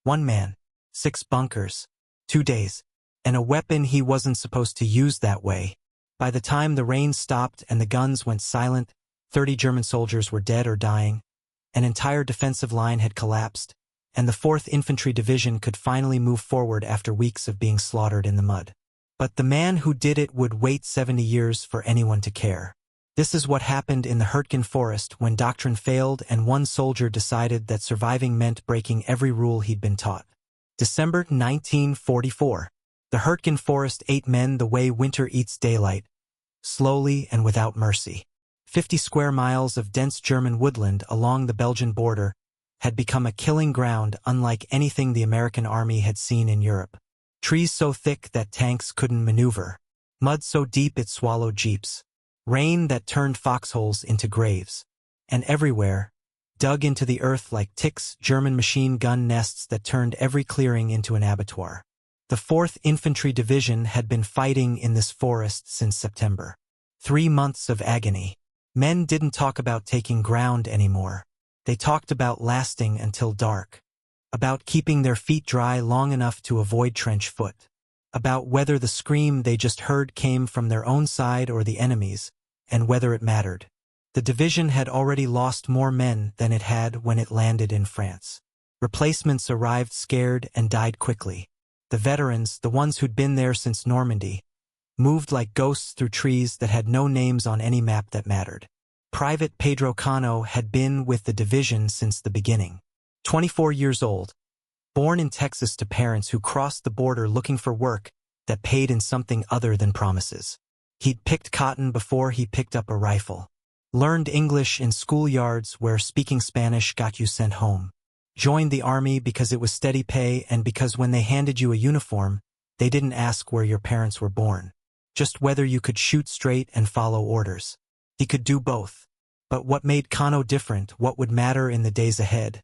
One man, 6 bunkers, 2 days, and a weapon he wasn't supposed to use that way. By the time the rain stopped and the guns went silent, 30 German soldiers were dead or dying, an entire defensive line had collapsed, and the Fourth Infantry Division could finally move forward after weeks of being slaughtered in the mud. But the man who did it would wait 70 years for anyone to care. This is what happened in the Hürtgen Forest when doctrine failed and one soldier decided that surviving meant breaking every rule he'd been taught. December 1944. The Hürtgen Forest ate men the way winter eats daylight, slowly and without mercy. 50 square miles of dense German woodland along the Belgian border had become a killing ground unlike anything the American army had seen in Europe. Trees so thick that tanks couldn't maneuver. Mud so deep it swallowed jeeps. Rain that turned foxholes into graves. And everywhere, dug into the earth like ticks, German machine gun nests that turned every clearing into an abattoir. The Fourth Infantry Division had been fighting in this forest since September. 3 months of agony. Men didn't talk about taking ground anymore. They talked about lasting until dark. About keeping their feet dry long enough to avoid trench foot. About whether the scream they just heard came from their own side or the enemy's, and whether it mattered. The division had already lost more men than it had when it landed in France. Replacements arrived scared and died quickly. The veterans, the ones who'd been there since Normandy, moved like ghosts through trees that had no names on any map that mattered. Private Pedro Cano had been with the division since the beginning. 24 years old, born in Texas to parents who crossed the border looking for work that paid in something other than promises. He'd picked cotton before he picked up a rifle. Learned English in schoolyards where speaking Spanish got you sent home. Joined the army because it was steady pay and because when they handed you a uniform, they didn't ask where your parents were born. Just whether you could shoot straight and follow orders. He could do both. But what made Cano different, what would matter in the days ahead,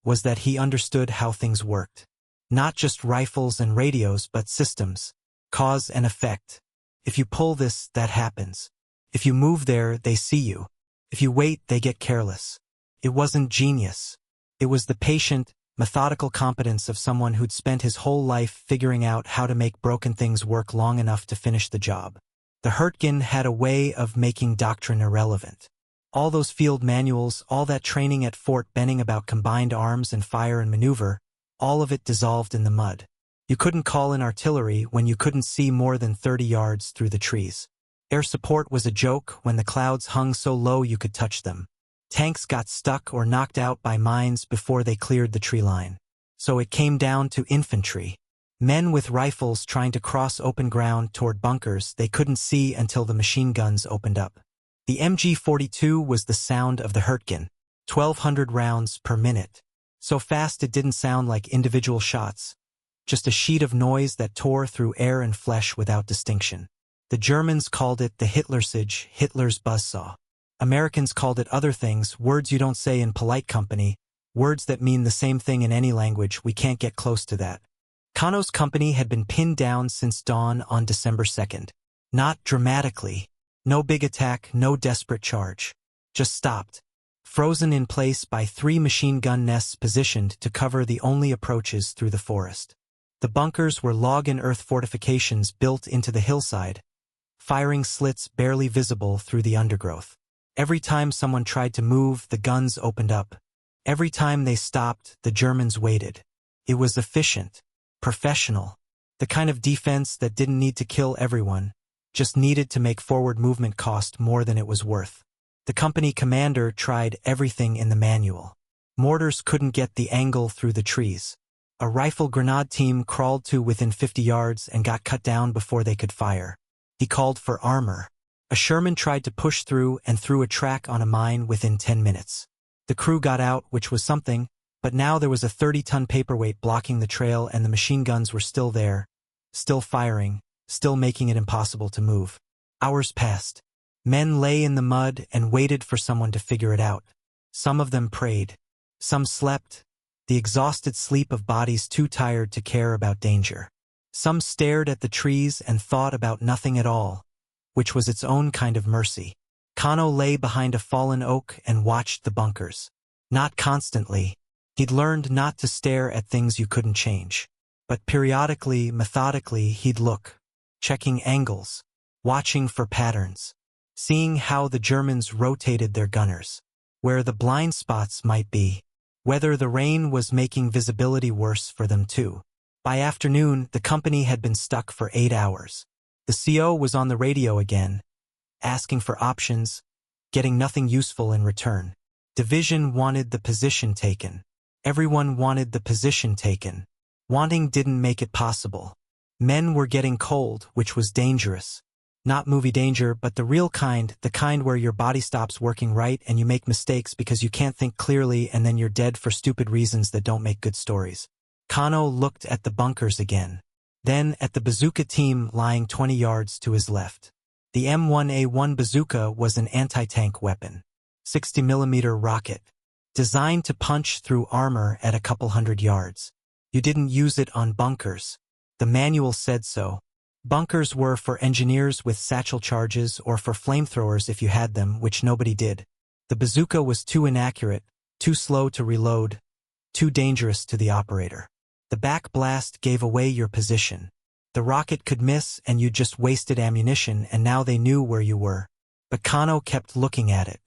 was that he understood how things worked. Not just rifles and radios, but systems. Cause and effect. If you pull this, that happens. If you move there, they see you. If you wait, they get careless. It wasn't genius. It was the patient, methodical competence of someone who'd spent his whole life figuring out how to make broken things work long enough to finish the job. The Hürtgen had a way of making doctrine irrelevant. All those field manuals, all that training at Fort Benning about combined arms and fire and maneuver, all of it dissolved in the mud. You couldn't call in artillery when you couldn't see more than 30 yards through the trees. Air support was a joke when the clouds hung so low you could touch them. Tanks got stuck or knocked out by mines before they cleared the tree line. So it came down to infantry. Men with rifles trying to cross open ground toward bunkers they couldn't see until the machine guns opened up. The MG42 was the sound of the Hürtgen, 1,200 rounds per minute. So fast it didn't sound like individual shots. Just a sheet of noise that tore through air and flesh without distinction. The Germans called it the Hitlersage, Hitler's buzzsaw. Americans called it other things, words you don't say in polite company, words that mean the same thing in any language. We can't get close to that. Cano's company had been pinned down since dawn on December 2nd. Not dramatically. No big attack, no desperate charge. Just stopped. Frozen in place by 3 machine gun nests positioned to cover the only approaches through the forest. The bunkers were log and earth fortifications built into the hillside, firing slits barely visible through the undergrowth. Every time someone tried to move, the guns opened up. Every time they stopped, the Germans waited. It was efficient, professional, the kind of defense that didn't need to kill everyone, just needed to make forward movement cost more than it was worth. The company commander tried everything in the manual. Mortars couldn't get the angle through the trees. A rifle grenade team crawled to within 50 yards and got cut down before they could fire. He called for armor. A Sherman tried to push through and threw a track on a mine within 10 minutes. The crew got out, which was something, but now there was a 30-ton paperweight blocking the trail and the machine guns were still there, still firing, still making it impossible to move. Hours passed. Men lay in the mud and waited for someone to figure it out. Some of them prayed. Some slept, the exhausted sleep of bodies too tired to care about danger. Some stared at the trees and thought about nothing at all, which was its own kind of mercy. Cano lay behind a fallen oak and watched the bunkers. Not constantly, He'd learned not to stare at things you couldn't change. But periodically, methodically, he'd look, checking angles, watching for patterns, seeing how the Germans rotated their gunners, where the blind spots might be, whether the rain was making visibility worse for them too. By afternoon, the company had been stuck for 8 hours. The CO was on the radio again, asking for options, getting nothing useful in return. Division wanted the position taken. Everyone wanted the position taken. Wanting didn't make it possible. Men were getting cold, which was dangerous. Not movie danger, but the real kind, the kind where your body stops working right and you make mistakes because you can't think clearly and then you're dead for stupid reasons that don't make good stories. Cano looked at the bunkers again. Then at the bazooka team lying 20 yards to his left. The M1A1 bazooka was an anti-tank weapon. 60mm rocket. Designed to punch through armor at a couple hundred yards. You didn't use it on bunkers. The manual said so. Bunkers were for engineers with satchel charges or for flamethrowers if you had them, which nobody did. The bazooka was too inaccurate, too slow to reload, too dangerous to the operator. The back blast gave away your position. The rocket could miss and you just wasted ammunition, and now they knew where you were. But Cano kept looking at it.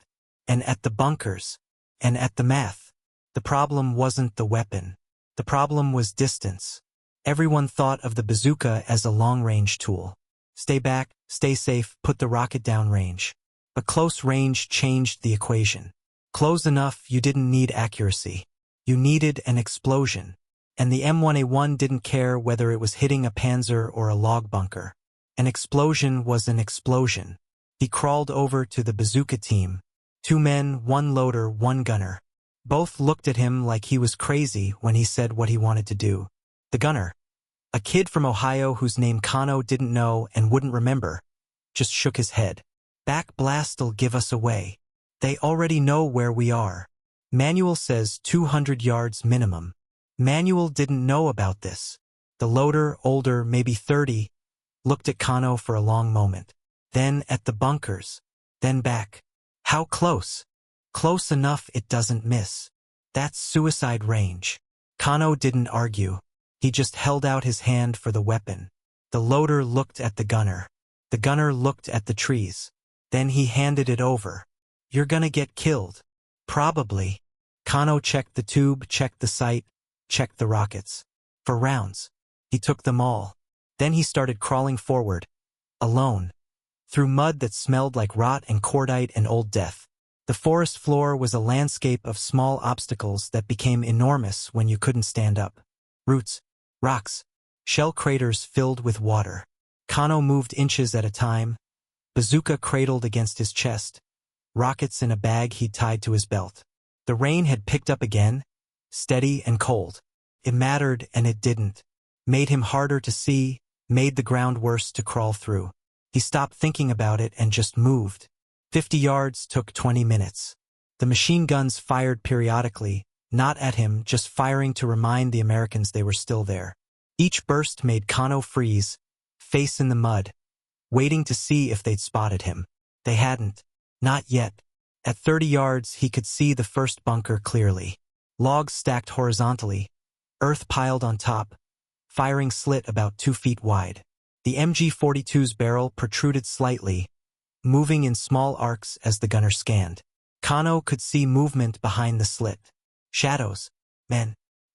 And at the bunkers. And at the math. The problem wasn't the weapon. The problem was distance. Everyone thought of the bazooka as a long-range tool. Stay back, stay safe, put the rocket down range. But close range changed the equation. Close enough, you didn't need accuracy. You needed an explosion. And the M1A1 didn't care whether it was hitting a panzer or a log bunker. An explosion was an explosion. He crawled over to the bazooka team. 2 men, 1 loader, 1 gunner. Both looked at him like he was crazy when he said what he wanted to do. The gunner, a kid from Ohio whose name Cano didn't know and wouldn't remember, just shook his head. Back blast'll give us away. They already know where we are. Manual says 200 yards minimum. Manual didn't know about this. The loader, older, maybe 30, looked at Cano for a long moment. Then at the bunkers. Then back. How close? Close enough it doesn't miss. That's suicide range. Cano didn't argue. He just held out his hand for the weapon. The loader looked at the gunner. The gunner looked at the trees. Then he handed it over. You're gonna get killed. Probably. Cano checked the tube, checked the sight, checked the rockets. For rounds. He took them all. Then he started crawling forward. Alone. Through mud that smelled like rot and cordite and old death. The forest floor was a landscape of small obstacles that became enormous when you couldn't stand up. Roots, rocks, shell craters filled with water. Cano moved inches at a time. Bazooka cradled against his chest. Rockets in a bag he'd tied to his belt. The rain had picked up again, steady and cold. It mattered and it didn't. Made him harder to see, made the ground worse to crawl through. He stopped thinking about it and just moved. 50 yards took 20 minutes. The machine guns fired periodically, not at him, just firing to remind the Americans they were still there. Each burst made Cano freeze, face in the mud, waiting to see if they'd spotted him. They hadn't. Not yet. At 30 yards, he could see the first bunker clearly. Logs stacked horizontally, earth piled on top, firing slit about 2 feet wide. The MG42's barrel protruded slightly, moving in small arcs as the gunner scanned. Cano could see movement behind the slit. Shadows. Men.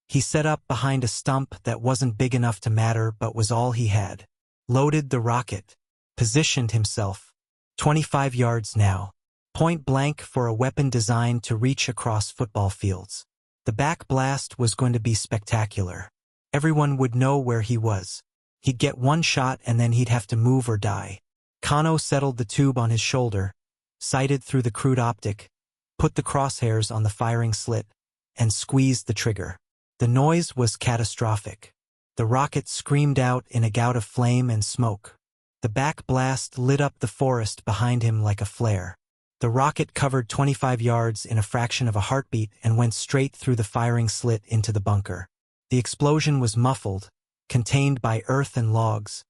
He set up behind a stump that wasn't big enough to matter but was all he had. Loaded the rocket. Positioned himself. 25 yards now. Point blank for a weapon designed to reach across football fields. The back blast was going to be spectacular. Everyone would know where he was. He'd get one shot and then he'd have to move or die. Cano settled the tube on his shoulder, sighted through the crude optic, put the crosshairs on the firing slit, and squeezed the trigger. The noise was catastrophic. The rocket screamed out in a gout of flame and smoke. The back blast lit up the forest behind him like a flare. The rocket covered 25 yards in a fraction of a heartbeat and went straight through the firing slit into the bunker. The explosion was muffled, contained by earth and logs,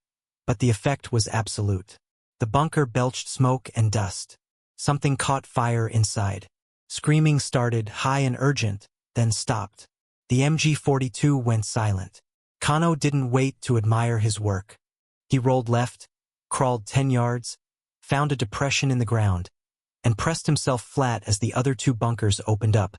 but the effect was absolute. The bunker belched smoke and dust. Something caught fire inside. Screaming started high and urgent, then stopped. The MG42 went silent. Cano didn't wait to admire his work. He rolled left, crawled 10 yards, found a depression in the ground, and pressed himself flat as the other two bunkers opened up,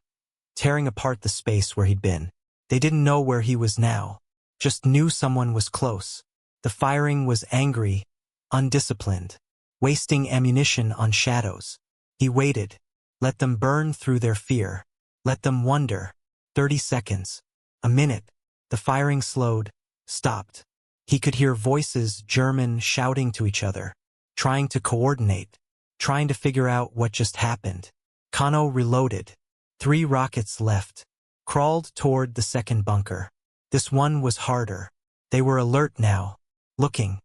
tearing apart the space where he'd been. They didn't know where he was now, just knew someone was close. The firing was angry, undisciplined, wasting ammunition on shadows. He waited, let them burn through their fear, let them wonder. 30 seconds, a minute, the firing slowed, stopped. He could hear voices, German, shouting to each other, trying to coordinate, trying to figure out what just happened. Cano reloaded. 3 rockets left. Crawled toward the second bunker. This one was harder. They were alert now, looking.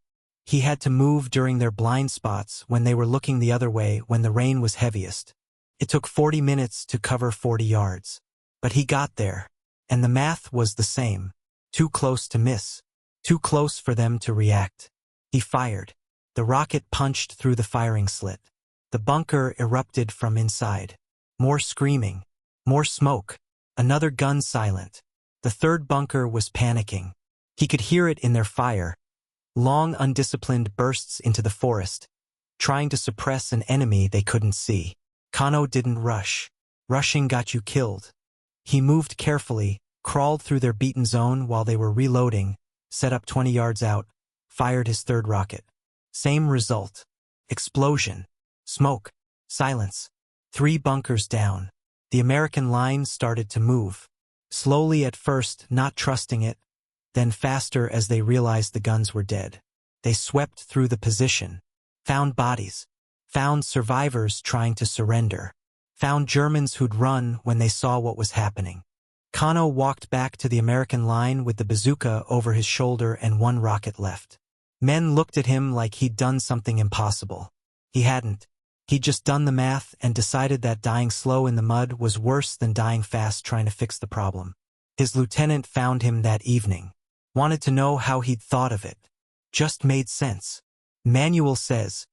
He had to move during their blind spots when they were looking the other way when the rain was heaviest. It took 40 minutes to cover 40 yards. But he got there, and the math was the same. Too close to miss. Too close for them to react. He fired. The rocket punched through the firing slit. The bunker erupted from inside. More screaming. More smoke. Another gun silent. The third bunker was panicking. He could hear it in their fire. Long undisciplined bursts into the forest, trying to suppress an enemy they couldn't see. Cano didn't rush. Rushing got you killed. He moved carefully, crawled through their beaten zone while they were reloading, set up 20 yards out, fired his third rocket. Same result. Explosion. Smoke. Silence. 3 bunkers down. The American line started to move. Slowly at first, not trusting it, then faster as they realized the guns were dead. They swept through the position. Found bodies. Found survivors trying to surrender. Found Germans who'd run when they saw what was happening. Cano walked back to the American line with the bazooka over his shoulder and 1 rocket left. Men looked at him like he'd done something impossible. He hadn't. He'd just done the math and decided that dying slow in the mud was worse than dying fast trying to fix the problem. His lieutenant found him that evening. Wanted to know how he'd thought of it. Just made sense. Manual says.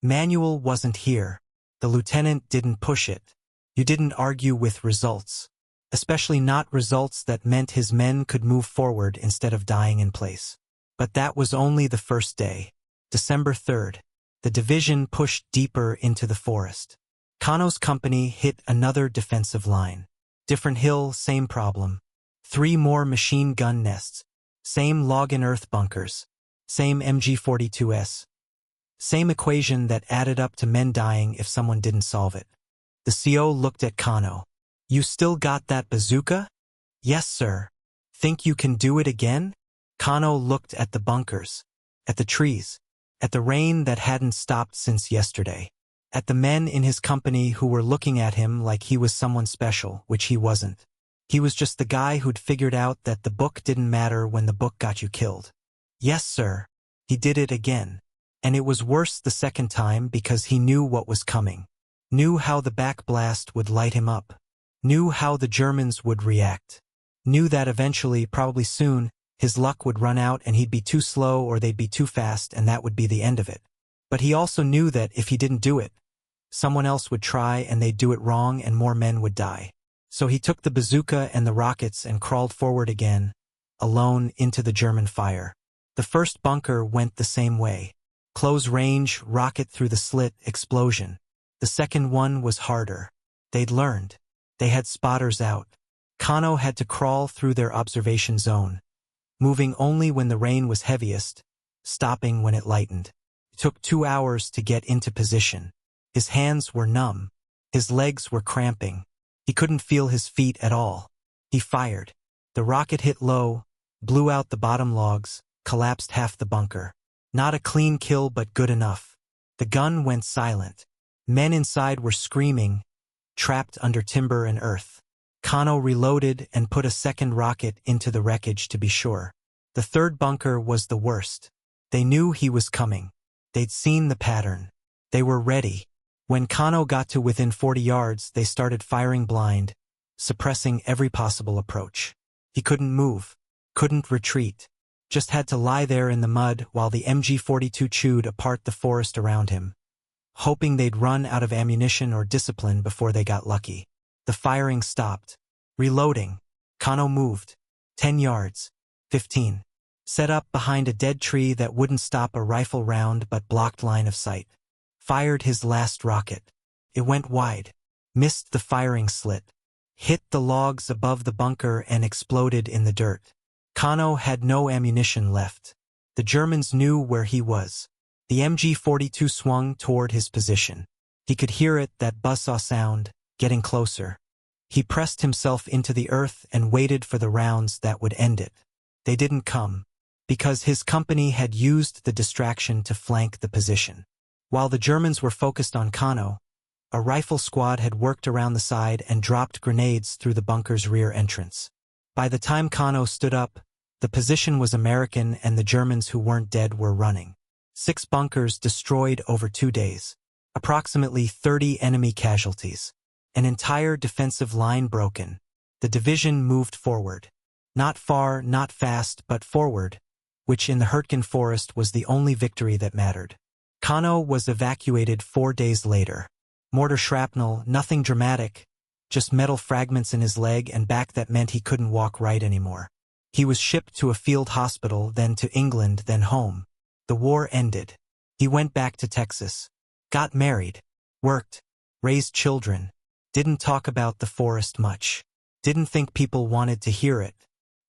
Manual wasn't here. The lieutenant didn't push it. You didn't argue with results. Especially not results that meant his men could move forward instead of dying in place. But that was only the first day. December 3rd. The division pushed deeper into the forest. Cano's company hit another defensive line. Different hill, same problem. 3 more machine gun nests. Same log-in-earth bunkers. Same MG42s. Same equation that added up to men dying if someone didn't solve it. The CO looked at Cano. You still got that bazooka? Yes, sir. Think you can do it again? Cano looked at the bunkers. At the trees. At the rain that hadn't stopped since yesterday. At the men in his company who were looking at him like he was someone special, which he wasn't. He was just the guy who'd figured out that the book didn't matter when the book got you killed. Yes, sir. He did it again. And it was worse the second time because he knew what was coming. Knew how the backblast would light him up. Knew how the Germans would react. Knew that eventually, probably soon, his luck would run out and he'd be too slow or they'd be too fast and that would be the end of it. But he also knew that if he didn't do it, someone else would try and they'd do it wrong and more men would die. So he took the bazooka and the rockets and crawled forward again, alone into the German fire. The first bunker went the same way. Close range, rocket through the slit, explosion. The second one was harder. They'd learned. They had spotters out. Cano had to crawl through their observation zone, moving only when the rain was heaviest, stopping when it lightened. It took 2 hours to get into position. His hands were numb. His legs were cramping. He couldn't feel his feet at all. He fired. The rocket hit low, blew out the bottom logs, collapsed half the bunker. Not a clean kill but good enough. The gun went silent. Men inside were screaming, trapped under timber and earth. Cano reloaded and put a second rocket into the wreckage to be sure. The third bunker was the worst. They knew he was coming. They'd seen the pattern. They were ready. When Cano got to within 40 yards, they started firing blind, suppressing every possible approach. He couldn't move, couldn't retreat. Just had to lie there in the mud while the MG42 chewed apart the forest around him, hoping they'd run out of ammunition or discipline before they got lucky. The firing stopped. Reloading. Cano moved. 10 yards. 15. Set up behind a dead tree that wouldn't stop a rifle round but blocked line of sight. Fired his last rocket. It went wide. Missed the firing slit. Hit the logs above the bunker and exploded in the dirt. Cano had no ammunition left. The Germans knew where he was. The MG42 swung toward his position. He could hear it, that buzzsaw sound, getting closer. He pressed himself into the earth and waited for the rounds that would end it. They didn't come, because his company had used the distraction to flank the position. While the Germans were focused on Cano, a rifle squad had worked around the side and dropped grenades through the bunker's rear entrance. By the time Cano stood up, the position was American and the Germans who weren't dead were running. 6 bunkers destroyed over 2 days. Approximately 30 enemy casualties. An entire defensive line broken. The division moved forward. Not far, not fast, but forward, which in the Hürtgen Forest was the only victory that mattered. Cano was evacuated 4 days later. Mortar shrapnel, nothing dramatic, just metal fragments in his leg and back that meant he couldn't walk right anymore. He was shipped to a field hospital, then to England, then home. The war ended. He went back to Texas. Got married. Worked. Raised children. Didn't talk about the forest much. Didn't think people wanted to hear it.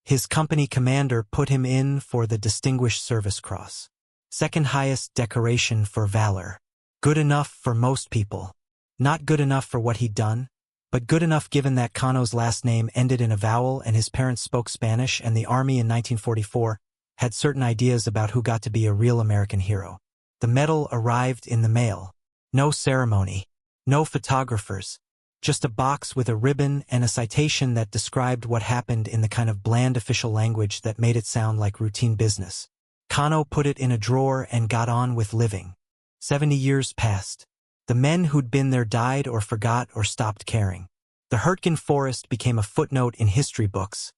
His company commander put him in for the Distinguished Service Cross. Second highest decoration for valor. Good enough for most people. Not good enough for what he'd done, but good enough given that Cano's last name ended in a vowel and his parents spoke Spanish and the Army in 1944 had certain ideas about who got to be a real American hero. The medal arrived in the mail. No ceremony. No photographers. Just a box with a ribbon and a citation that described what happened in the kind of bland official language that made it sound like routine business. Cano put it in a drawer and got on with living. 70 years passed. The men who'd been there died or forgot or stopped caring. The Hürtgen Forest became a footnote in history books,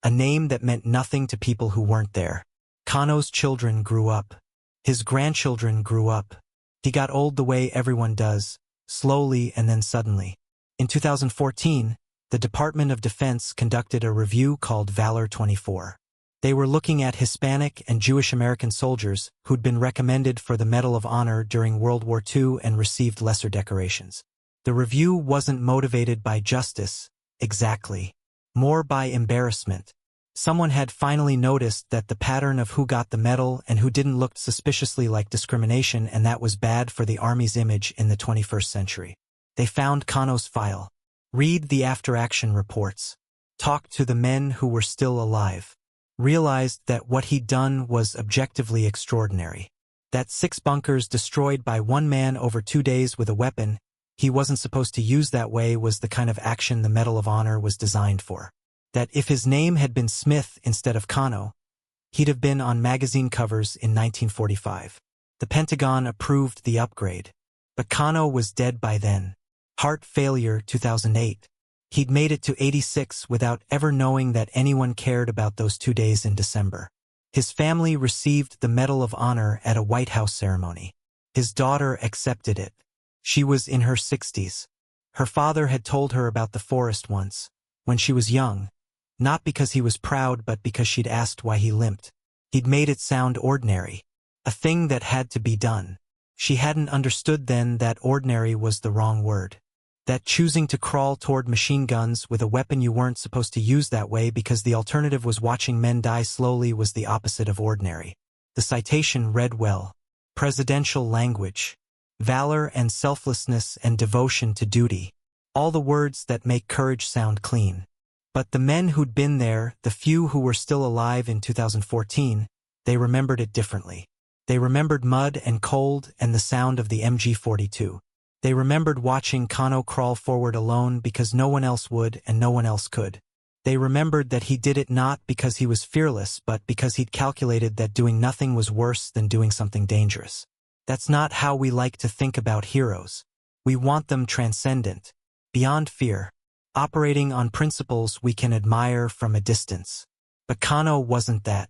a name that meant nothing to people who weren't there. Cano's children grew up. His grandchildren grew up. He got old the way everyone does, slowly and then suddenly. In 2014, the Department of Defense conducted a review called Valor 24. They were looking at Hispanic and Jewish American soldiers who'd been recommended for the Medal of Honor during World War II and received lesser decorations. The review wasn't motivated by justice, exactly. More by embarrassment. Someone had finally noticed that the pattern of who got the medal and who didn't looked suspiciously like discrimination, and that was bad for the Army's image in the 21st century. They found Cano's file. Read the after-action reports. Talk to the men who were still alive. Realized that what he'd done was objectively extraordinary. That 6 bunkers destroyed by one man over 2 days with a weapon he wasn't supposed to use that way was the kind of action the Medal of Honor was designed for. That if his name had been Smith instead of Cano, he'd have been on magazine covers in 1945. The Pentagon approved the upgrade. But Cano was dead by then. Heart failure 2008. He'd made it to 86 without ever knowing that anyone cared about those 2 days in December. His family received the Medal of Honor at a White House ceremony. His daughter accepted it. She was in her 60s. Her father had told her about the forest once, when she was young, not because he was proud but because she'd asked why he limped. He'd made it sound ordinary, a thing that had to be done. She hadn't understood then that ordinary was the wrong word. That choosing to crawl toward machine guns with a weapon you weren't supposed to use that way because the alternative was watching men die slowly was the opposite of ordinary. The citation read well. Presidential language. Valor and selflessness and devotion to duty. All the words that make courage sound clean. But the men who'd been there, the few who were still alive in 2014, they remembered it differently. They remembered mud and cold and the sound of the MG42. They remembered watching Cano crawl forward alone because no one else would and no one else could. They remembered that he did it not because he was fearless but because he'd calculated that doing nothing was worse than doing something dangerous. That's not how we like to think about heroes. We want them transcendent, beyond fear, operating on principles we can admire from a distance. But Cano wasn't that.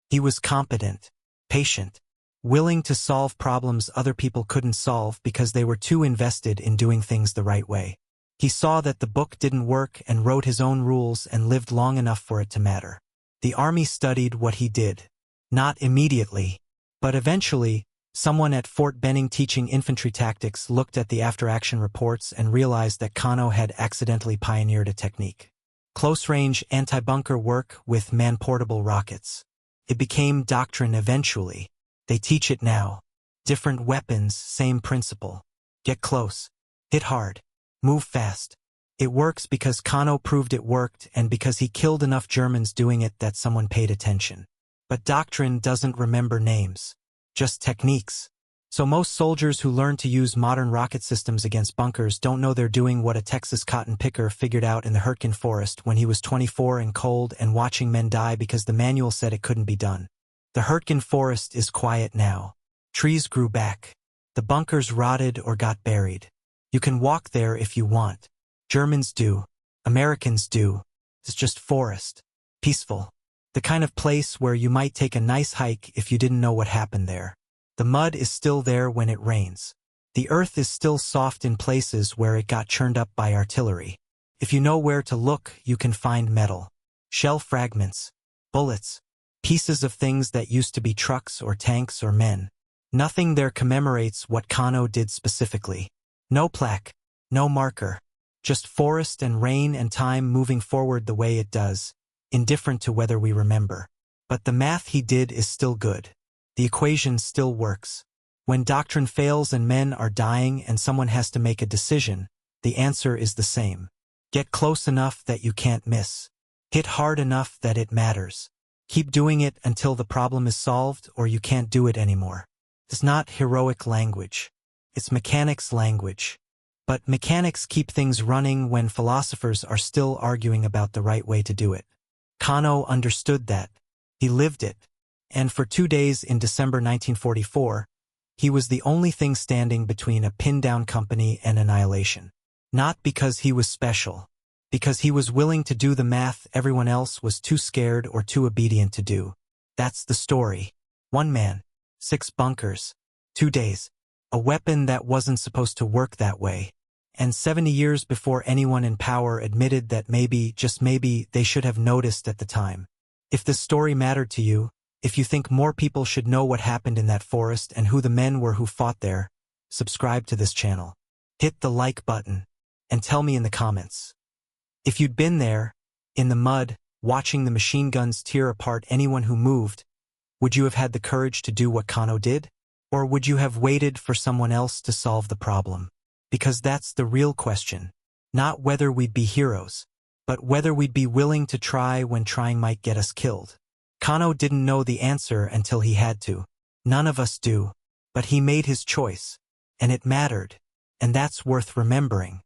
He was competent, patient, willing to solve problems other people couldn't solve because they were too invested in doing things the right way. He saw that the book didn't work and wrote his own rules and lived long enough for it to matter. The army studied what he did. Not immediately, but eventually, someone at Fort Benning teaching infantry tactics looked at the after-action reports and realized that Cano had accidentally pioneered a technique. Close-range anti-bunker work with man-portable rockets. It became doctrine eventually. They teach it now. Different weapons, same principle. Get close. Hit hard. Move fast. It works because Cano proved it worked and because he killed enough Germans doing it that someone paid attention. But doctrine doesn't remember names. Just techniques. So most soldiers who learn to use modern rocket systems against bunkers don't know they're doing what a Texas cotton picker figured out in the Hürtgen Forest when he was 24 and cold and watching men die because the manual said it couldn't be done. The Hürtgen Forest is quiet now. Trees grew back. The bunkers rotted or got buried. You can walk there if you want. Germans do. Americans do. It's just forest. Peaceful. The kind of place where you might take a nice hike if you didn't know what happened there. The mud is still there when it rains. The earth is still soft in places where it got churned up by artillery. If you know where to look, you can find metal. Shell fragments. Bullets. Pieces of things that used to be trucks or tanks or men. Nothing there commemorates what Cano did specifically. No plaque. No marker. Just forest and rain and time moving forward the way it does, indifferent to whether we remember. But the math he did is still good. The equation still works. When doctrine fails and men are dying and someone has to make a decision, the answer is the same. Get close enough that you can't miss. Hit hard enough that it matters. Keep doing it until the problem is solved or you can't do it anymore. It's not heroic language. It's mechanics language. But mechanics keep things running when philosophers are still arguing about the right way to do it. Cano understood that. He lived it. And for 2 days in December 1944, he was the only thing standing between a pinned-down company and annihilation. Not because he was special. Because he was willing to do the math everyone else was too scared or too obedient to do. That's the story. 1 man. 6 bunkers. 2 days. A weapon that wasn't supposed to work that way. And 70 years before anyone in power admitted that maybe, just maybe, they should have noticed at the time. If this story mattered to you, if you think more people should know what happened in that forest and who the men were who fought there, subscribe to this channel. Hit the like button. And tell me in the comments. If you'd been there, in the mud, watching the machine guns tear apart anyone who moved, would you have had the courage to do what Cano did? Or would you have waited for someone else to solve the problem? Because that's the real question. Not whether we'd be heroes, but whether we'd be willing to try when trying might get us killed. Cano didn't know the answer until he had to. None of us do. But he made his choice. And it mattered. And that's worth remembering.